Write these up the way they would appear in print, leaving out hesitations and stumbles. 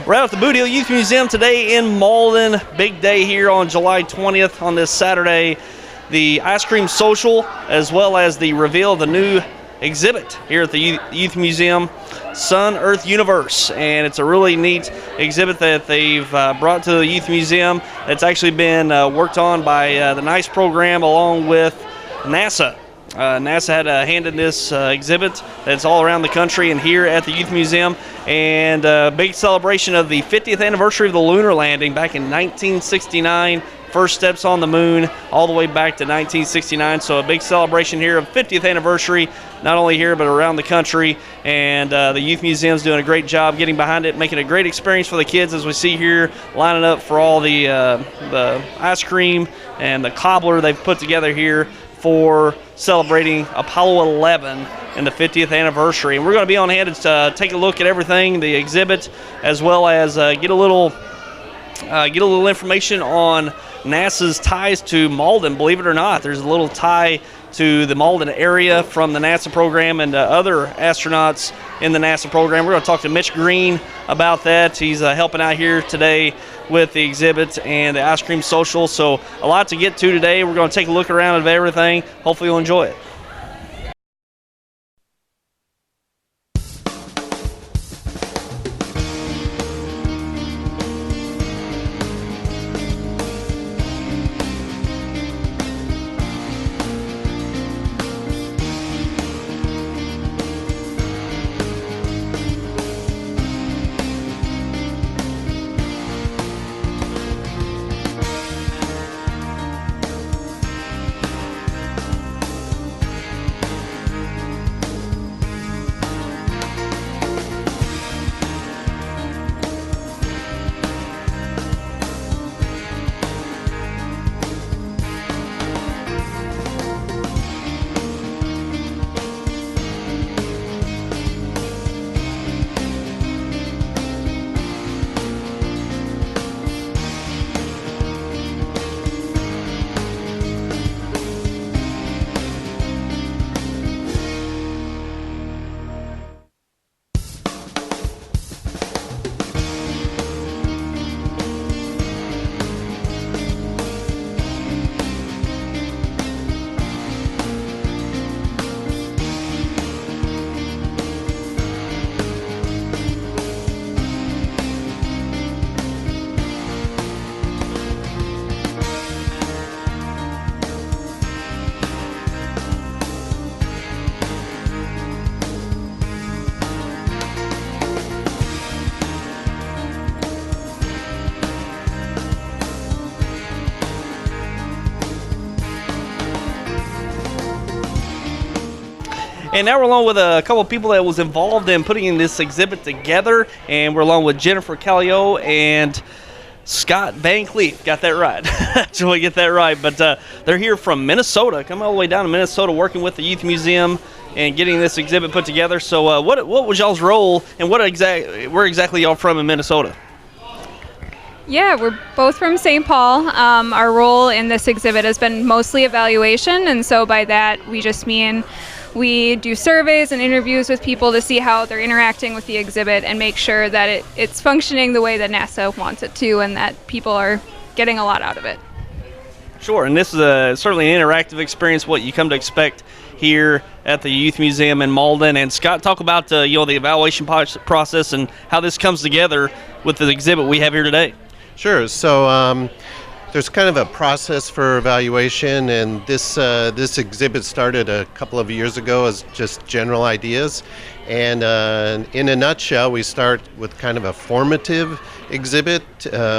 We're out at the Bootheel Youth Museum today in Malden. Big day here on July 20th on this Saturday. The ice cream social, as well as the reveal of the new exhibit here at the Youth Museum, Sun, Earth, Universe. And it's a really neat exhibit that they've brought to the Youth Museum. It's actually been worked on by the NICE program along with NASA. NASA had a hand in this exhibit that's all around the country and here at the Youth Museum, and a big celebration of the 50th anniversary of the lunar landing back in 1969. First steps on the moon all the way back to 1969, so a big celebration here of 50th anniversary, not only here but around the country, and the Youth Museum's doing a great job getting behind it, making a great experience for the kids, as we see here lining up for all the ice cream and the cobbler they've put together here for celebrating Apollo 11 and the 50th anniversary. And we're going to be on hand to take a look at everything, the exhibit, as well as get a little information on NASA's ties to Malden. Believe it or not, there's a little tie to the Malden area from the NASA program and other astronauts in the NASA program. We're going to talk to Mitch Green about that. He's helping out here today with the exhibit and the ice cream social. So a lot to get to today. We're going to take a look around at everything. Hopefully you'll enjoy it. And now we're along with a couple of people that was involved in putting this exhibit together, and we're along with Jennifer Callio and Scott Van Cleave. Got that right. So we get that right. But they're here from Minnesota, come all the way down to Minnesota, working with the Youth Museum and getting this exhibit put together. So what was y'all's role, and where exactly y'all from in Minnesota? Yeah, we're both from St. Paul. Our role in this exhibit has been mostly evaluation, and so by that we just mean we do surveys and interviews with people to see how they're interacting with the exhibit and make sure that it's functioning the way that NASA wants it to, and that people are getting a lot out of it. Sure, and this is certainly an interactive experience, what you come to expect here at the Youth Museum in Malden. And Scott, talk about the evaluation process and how this comes together with the exhibit we have here today. Sure. So there's kind of a process for evaluation, and this exhibit started a couple of years ago as just general ideas. And in a nutshell, we start with kind of a formative exhibit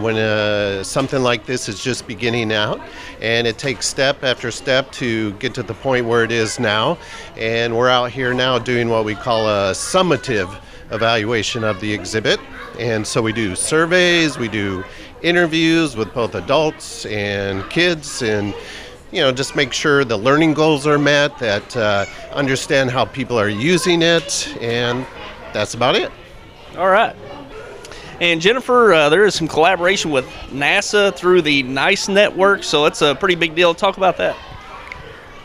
when something like this is just beginning out, and it takes step after step to get to the point where it is now. And we're out here now doing what we call a summative evaluation of the exhibit. And so we do surveys, we do interviews with both adults and kids, and just make sure the learning goals are met, that understand how people are using it, and that's about it. All right. And Jennifer, there is some collaboration with NASA through the NICE network, so it's a pretty big deal. Talk about that.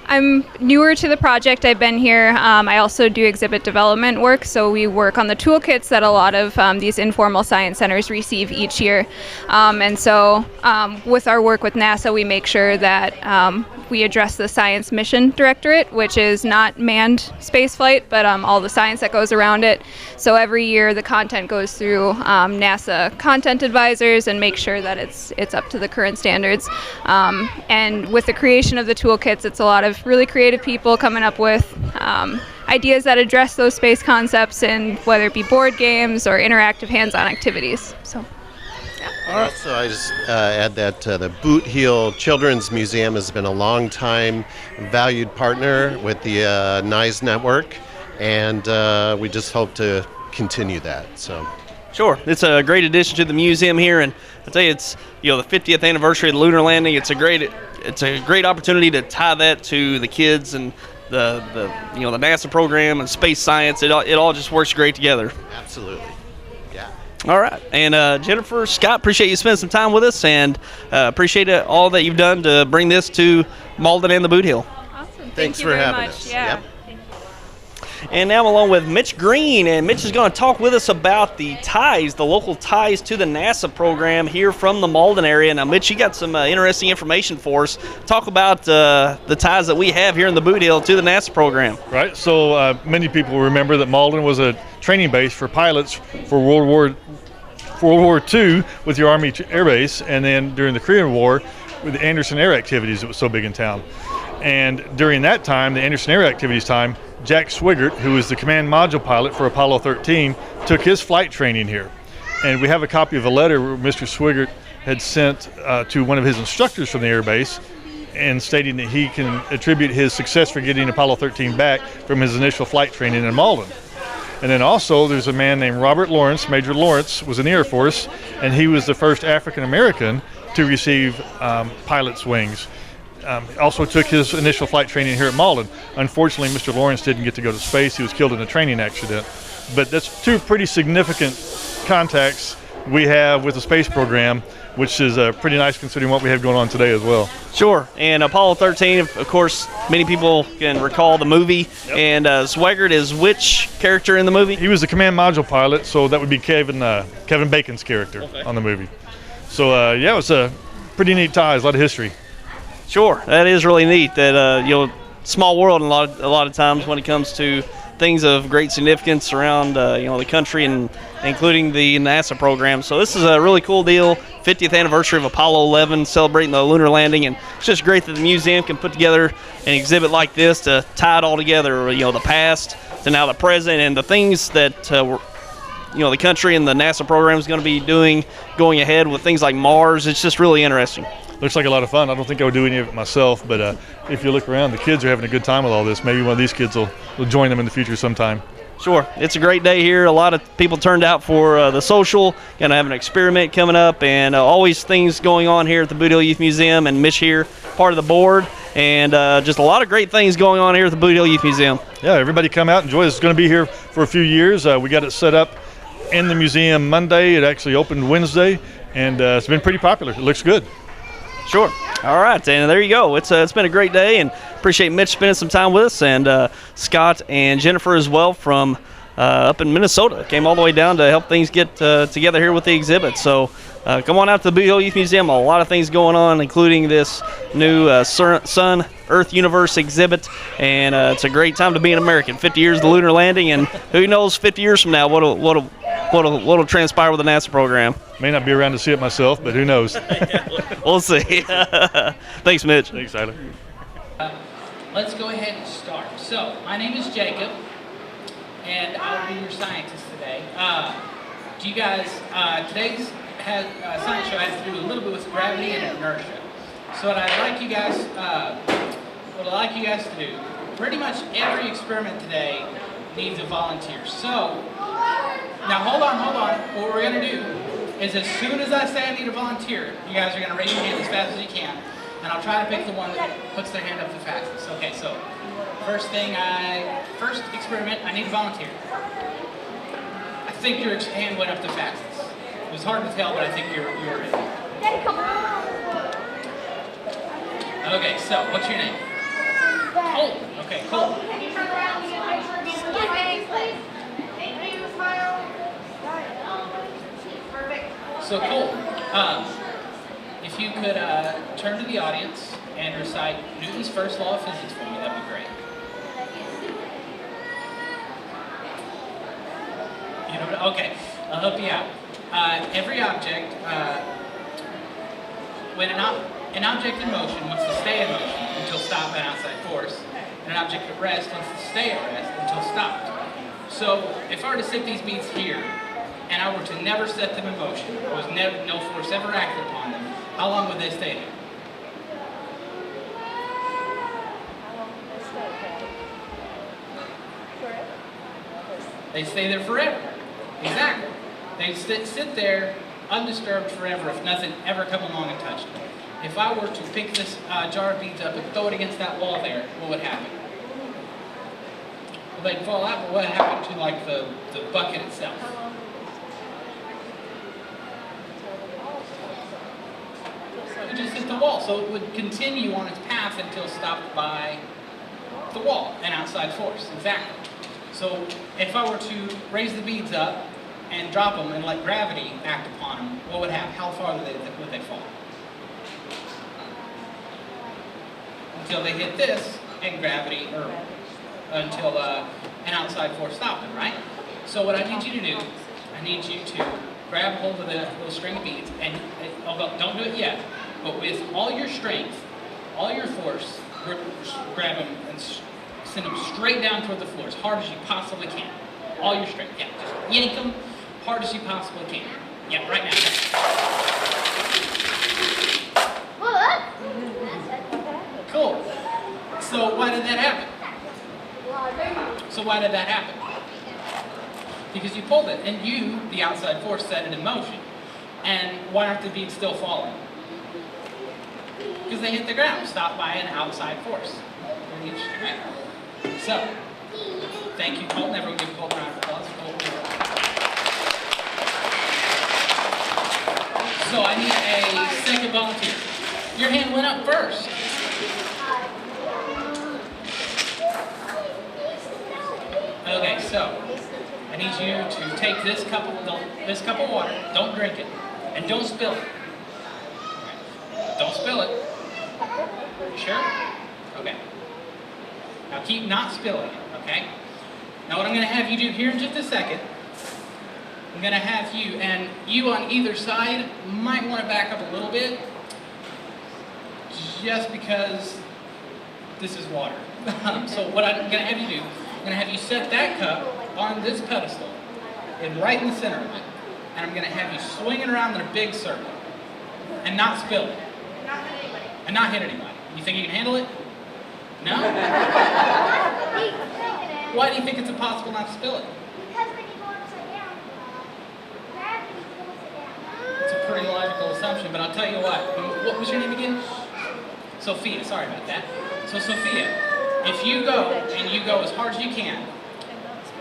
I'm newer to the project. I've been here. I also do exhibit development work, so we work on the toolkits that a lot of these informal science centers receive each year. And so with our work with NASA, we make sure that we address the Science Mission Directorate, which is not manned spaceflight, but all the science that goes around it. So every year the content goes through NASA content advisors and make sure that it's up to the current standards. And with the creation of the toolkits, it's a lot of really creative people coming up with ideas that address those space concepts, and whether it be board games or interactive hands-on activities. So. Also, I just add that the Bootheel Children's Museum has been a long time valued partner with the NISE network, and we just hope to continue that. So. Sure, it's a great addition to the museum here, and I tell you, it's the 50th anniversary of the lunar landing. It's a great opportunity to tie that to the kids and the NASA program and space science. It all just works great together. Absolutely. Yeah. All right, and Jennifer, Scott, appreciate you spending some time with us, and appreciate all that you've done to bring this to Malden and the Bootheel. Awesome. Thanks Thank you for very having much. us. Yeah. Yep. And now I'm along with Mitch Green, and Mitch is going to talk with us about the local ties to the NASA program here from the Malden area. Now, Mitch, you got some interesting information for us. Talk about the ties that we have here in the Bootheel to the NASA program. Right, so many people remember that Malden was a training base for pilots for World War II with the Army Air Base, and then during the Korean War with the Anderson Air Activities that was so big in town. And during that time, the Anderson Air Activities time, Jack Swigert, who was the command module pilot for Apollo 13, took his flight training here. And we have a copy of a letter where Mr. Swigert had sent to one of his instructors from the Air Base, and stating that he can attribute his success for getting Apollo 13 back from his initial flight training in Malden. And then also there's a man named Robert Lawrence. Major Lawrence was in the Air Force, and he was the first African American to receive pilot's wings. Also took his initial flight training here at Malden. Unfortunately, Mr. Lawrence didn't get to go to space. He was killed in a training accident. But that's two pretty significant contacts we have with the space program, which is pretty nice considering what we have going on today as well. Sure, and Apollo 13, of course, many people can recall the movie. Yep. And Swigert is which character in the movie? He was the command module pilot, so that would be Kevin Bacon's character on the movie. So yeah, it was a pretty neat ties, a lot of history. Sure, that is really neat. That small world a lot of times when it comes to things of great significance around the country, and including the NASA program. So this is a really cool deal. 50th anniversary of Apollo 11, celebrating the lunar landing, and it's just great that the museum can put together an exhibit like this to tie it all together. The past to now the present, and the things that the country and the NASA program is going to be doing going ahead with things like Mars. It's just really interesting. Looks like a lot of fun. I don't think I would do any of it myself, but if you look around, the kids are having a good time with all this. Maybe one of these kids will join them in the future sometime. Sure. It's a great day here. A lot of people turned out for the social. Going to have an experiment coming up, and always things going on here at the Bootheel Youth Museum, and Mitch here, part of the board, and just a lot of great things going on here at the Bootheel Youth Museum. Yeah, everybody come out and enjoy this. It's going to be here for a few years. We got it set up in the museum Monday. It actually opened Wednesday, and it's been pretty popular. It looks good. Sure. All right, and there you go. It's been a great day, and appreciate Mitch spending some time with us, and Scott and Jennifer as well from up in Minnesota. Came all the way down to help things get together here with the exhibit. So come on out to the Bootheel Youth Museum. A lot of things going on, including this new Sun, Earth, Universe exhibit, and it's a great time to be an American. 50 years of the lunar landing, and who knows 50 years from now what'll transpire with the NASA program. May not be around to see it myself, but who knows? We'll see. Thanks, Mitch. Thanks, Tyler. Let's go ahead and start. So, my name is Jacob, and I'll be your scientist today. Do you guys, today's science show has to do a little bit with gravity and inertia. So what I'd like you guys to do, pretty much every experiment today needs a volunteer. So, now hold on. What we're going to do is, as soon as I say I need a volunteer, you guys are going to raise your hand as fast as you can, and I'll try to pick the one that puts their hand up the fastest. Okay, so first experiment, I need a volunteer. I think your hand went up the fastest. It was hard to tell, but I think you're ready. Okay, so what's your name? Colt. Okay, Colt. So Colt, if you could turn to the audience and recite Newton's first law of physics for me, that'd be great. You know, okay, I'll help you out. Every object, when an object in motion wants to stay in motion until stopped by an outside force, and an object at rest wants to stay at rest until stopped. So if I were to sit these beads here, and I were to never set them in motion, no force ever acted upon them, how long would they stay there? They stay there forever. Exactly. They sit there undisturbed forever if nothing ever come along and touched them. If I were to pick this jar of beads up and throw it against that wall there, what would happen? Well, they'd fall out, but what would happen to like the bucket itself? It would just hit the wall, so it would continue on its path until stopped by the wall, an outside force. Exactly. So if I were to raise the beads up and drop them and let gravity act upon them, what would happen? How far would they fall? Until they hit this and gravity, or until an outside force stopped them, right? So what I need you to do, I need you to grab hold of the little string of beads, and don't do it yet, but with all your strength, all your force, grab them and send them straight down toward the floor as hard as you possibly can. All your strength, yeah. Just yank them hard as you possibly can. Yeah, right now. Cool. So why did that happen? Because you pulled it, and you, the outside force, set it in motion. And why aren't the beads still falling? Because they hit the ground, stopped by an outside force. Very interesting, right? So, thank you, Colton. Everyone give Colton a round of applause. So I need a second volunteer. Your hand went up first. Okay, so I need you to take this cup of water, don't drink it, and don't spill it. Don't spill it. You sure? Okay. Now keep not spilling it, okay? Now what I'm going to have you do here in just a second, I'm going to have you, and you on either side might want to back up a little bit, just because this is water. So what I'm going to have you do, I'm going to have you set that cup on this pedestal, and right in the center of it, and I'm going to have you swinging around in a big circle, and not spill it. And not hit anybody. You think you can handle it? No? Why do you think it's impossible not to spill it? Because when you go upside down, gravity pulls it down. It's a pretty logical assumption, but I'll tell you what was your name again? Sophia, sorry about that. So Sophia, if you go, and you go as hard as you can,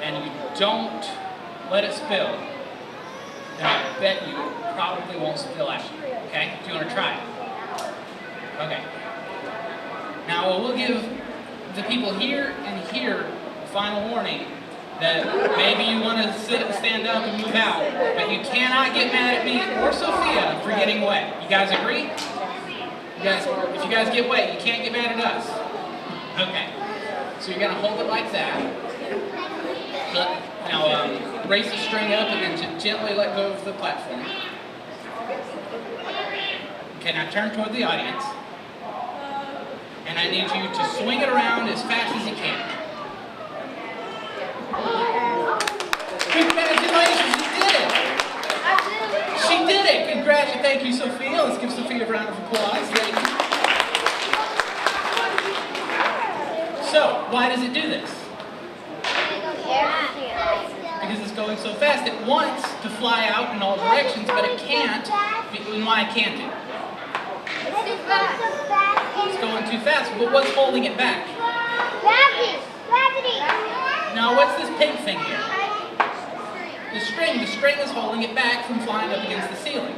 and you don't let it spill, then I bet you probably won't spill out. Okay? Do you want to try it? Okay. Now we'll give the people here and here a final warning that maybe you want to stand up and move out, but you cannot get mad at me or Sophia for getting wet. You guys agree? If you guys get wet, you can't get mad at us. Okay. So you're going to hold it like that. Now raise the string up and then gently let go of the platform. Okay, now turn toward the audience. And I need you to swing it around as fast as you can. Congratulations, you did it! She did it! Congratulations, thank you, Sophia. Let's give Sophia a round of applause. Thank you. So, why does it do this? Because it's going so fast. It wants to fly out in all directions, but it can't. And why can't it? It's going too fast, but what's holding it back? Gravity. Now, what's this pink thing here? The string. The string is holding it back from flying up against the ceiling.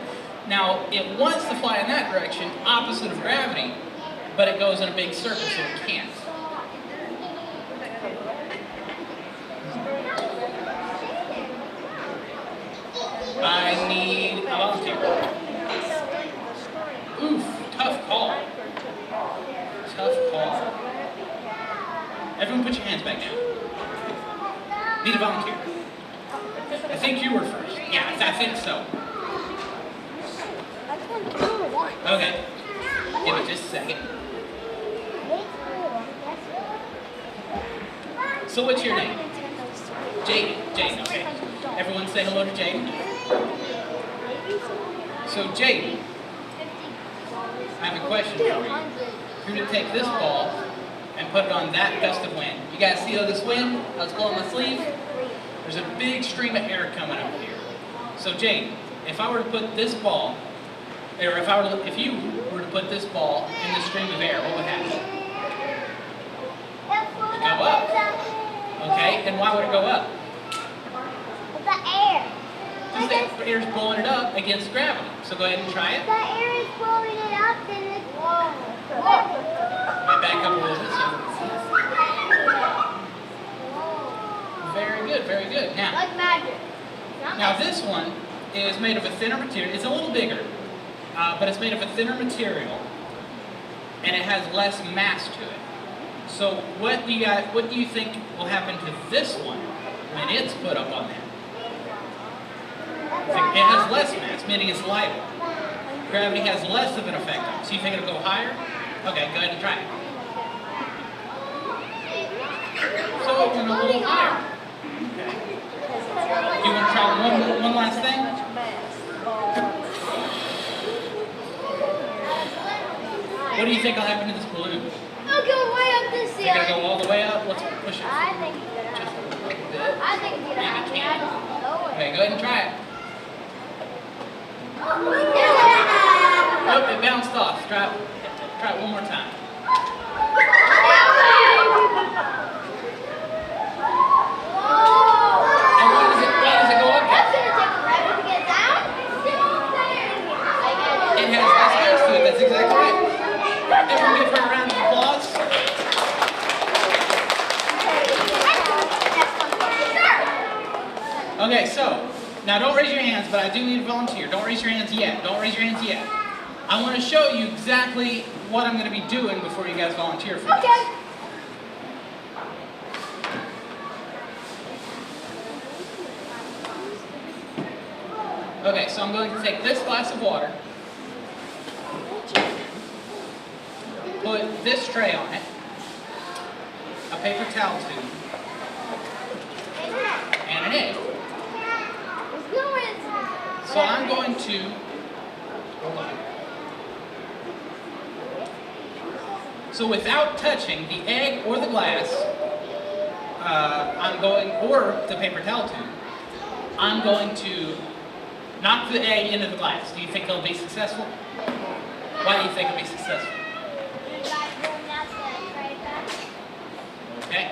Now, it wants to fly in that direction, opposite of gravity, but it goes in a big circle, so it can't. everyone put your hands back down. Need a volunteer. I think you were first. Yeah, I think so. Okay. Give it just a second. So what's your name? Jaden. Jaden, okay. Everyone say hello to Jaden. So Jaden, I have a question for you. You're going to take this ball and put it on that gust of wind. You guys see all this wind? I was blowing my sleeve. There's a big stream of air coming up here. So Jaden, if I were to put this ball, or if you were to put this ball in this stream of air, what would happen? Go up. Okay, and why would it go up? The air. Because the air's blowing it up against gravity. So go ahead and try it. The air is blowing it up, then it's blowing. Might back up a little bit. Very good, very good. Like magic. Now this one is made of a thinner material. It's a little bigger, but it's made of a thinner material, and it has less mass to it. So what do you think will happen to this one when it's put up on there? It has less mass, meaning it's lighter. Gravity has less of an effect on it. So you think it'll go higher? Okay, go ahead and try it. So it went a little higher. Okay. Do you want to try one last thing? What do you think will happen to this balloon? I'll go way up this You're going to go all the way up? Let's push it. I think it's Just a little bit. I think it's Maybe gonna it can. happen. Okay, go ahead and try it. Yeah. Nope, it bounced off. Try it one more time. And why does it go up? That's gonna take forever to get down. It has less mass to it. That's exactly right. Everyone give her a round of applause. Okay, so now don't raise your hands, but I do need a volunteer. Don't raise your hands yet. Don't raise your hands yet. I want to show you exactly what I'm going to be doing before you guys volunteer for this. Okay. Okay, so I'm going to take this glass of water, put this tray on it, a paper towel tube, and an egg. So I'm going to, hold on. So without touching the egg or the glass, or the paper towel tube, I'm going to knock the egg into the glass. Do you think it'll be successful? Why do you think it'll be successful? Okay.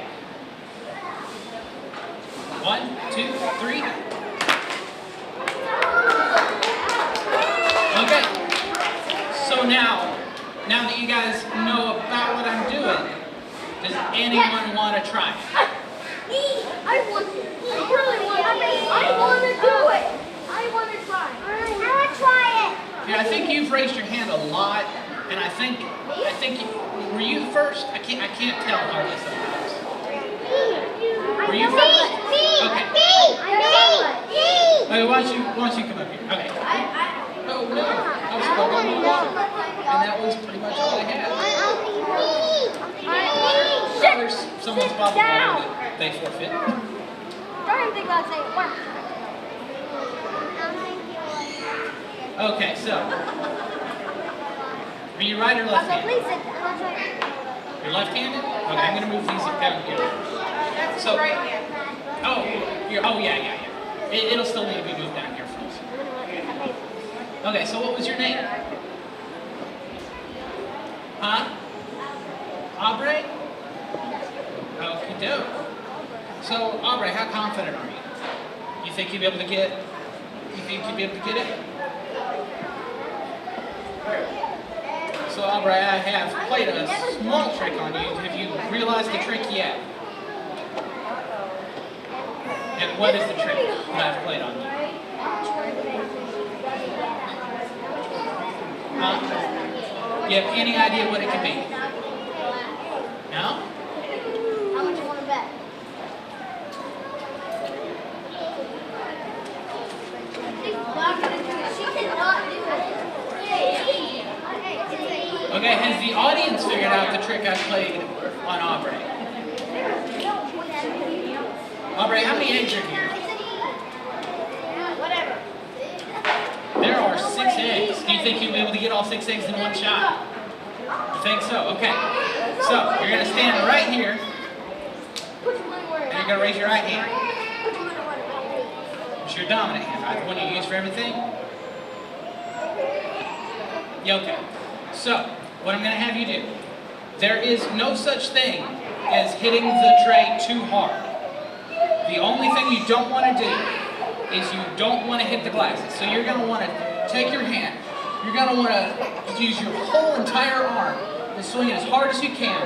1, 2, 3. Okay. So now that you guys know about what I'm doing, does anyone want to try it? I want to do it. I want to try it. Yeah, I think you've raised your hand a lot, and I think were you the first? I can't tell hardly sometimes. Were you first? Okay. Okay, why don't you come up here? Okay. Oh no, I was going on. And that was pretty much all I had. There's someone's bottle water that they forfeit. Don't think I'll say it once. Okay, so are you right or left-handed? Please sit down. You're left-handed? Okay, I'm gonna move these down here. So, yeah. It'll still need to be moved down here first. Okay, so what was your name? Huh? Aubrey? Okie doke. So, Aubrey, how confident are you? You think you'll be able to get it? So, Aubrey, I have played a small trick on you. Have you realized the trick yet? And what is the trick that I've played on you? Huh? You have any idea what it could be? No? Okay, has the audience figured out the trick I played on Aubrey? Aubrey, how many eggs are here? Whatever. There are 6 eggs. Do you think you'll be able to get all 6 eggs in one shot? You think so? Okay. So, you're going to stand right here, and you're going to raise your right hand. It's your dominant hand, right? The one you use for everything? Yeah, okay. So, what I'm going to have you do, there is no such thing as hitting the tray too hard. The only thing you don't want to do is you don't want to hit the glasses. So you're going to want to take your hand, you're going to want to use your whole entire arm and swing it as hard as you can.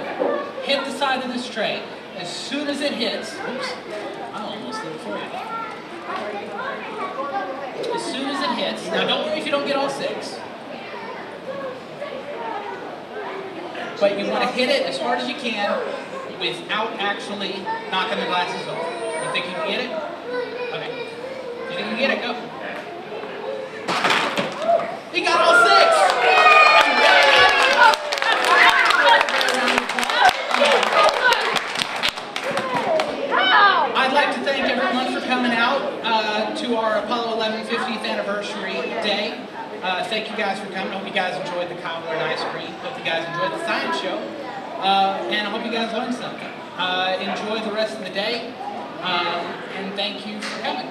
Hit the side of this tray. As soon as it hits, oops, I almost did it for you. As soon as it hits, now don't worry if you don't get all 6. But you want to hit it as hard as you can without actually knocking the glasses off. You think you can get it? Okay. You think you can get it? Go. He got all 6! I'd like to thank everyone for coming out to our Apollo 11 50th anniversary day. Thank you guys for coming. I hope you guys enjoyed the cowboy and ice cream. Hope you guys enjoyed the science show. And I hope you guys learned something. Enjoy the rest of the day. And thank you for coming.